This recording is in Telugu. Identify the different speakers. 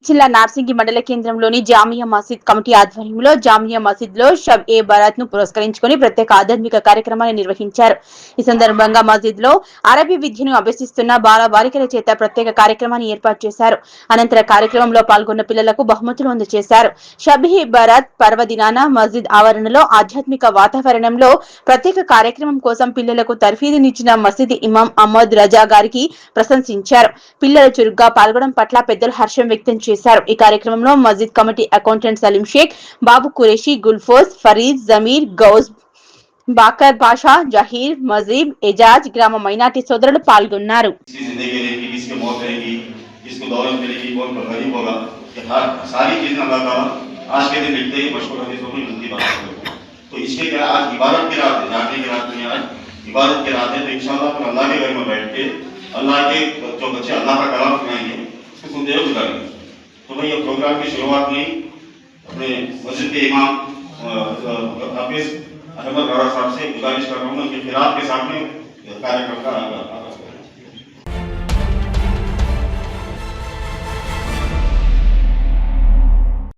Speaker 1: జిల్లా నార్సింగి మండల కేంద్రంలోని జామియా మసీద్ కమిటీ ఆధ్వర్యంలో జామియా మసీద్ లో షబ్ ఏ బరాత్ ను పురస్కరించుకుని ప్రత్యేక ఆధ్యాత్మిక కార్యక్రమాన్ని నిర్వహించారు. ఈ సందర్భంగా మసీద్ లో అరబీ విద్యను అభ్యసిస్తున్న బాల బాలికల చేత ప్రత్యేక కార్యక్రమాన్ని ఏర్పాటు చేశారు. అనంతర కార్యక్రమంలో పాల్గొన్న పిల్లలకు బహుమతులు అందజేశారు. షబ్ ఏ బరాత్ పర్వదినాన మసీద్ ఆవరణలో ఆధ్యాత్మిక వాతావరణంలో ప్రత్యేక కార్యక్రమం కోసం పిల్లలకు తర్ఫీదునిచ్చిన మసీద్ ఇమాం అహ్మద్ రజా గారికి ప్రశంసించారు. పిల్లలు చురుగ్గా పాల్గొనడం పట్ల పెద్దలు హర్షం వ్యక్తం చేశారు. ఈ కార్యక్రమంలో మస్జిద్ కమిటీ అకౌంటెంట్ సలీం షేక్, బాబు కురేషి, గుల్ఫోజ్, ఫరీద్, జమీర్, గౌజ్, బాకర్ పాషా, జహీర్, మజీబ్, ఎజాజ్ గ్రామ మైనార్టీ సోదరులు పాల్గొన్నారు.
Speaker 2: इबादत के रात है तो इंशाअल्लाह फिर अल्लाह के घर में बैठ के अल्लाह के जो बच्चे अल्लाह का कलाम सुनाएंगे उसको सुनते हुए गुजारेंगे। तो भाई ये प्रोग्राम की शुरुआत में अपने मस्जिद के इमाम हाफिज अहमद राणा साहब से गुजारिश कर रहा हूँ उनके खिलाफ के सामने कार्यक्रम का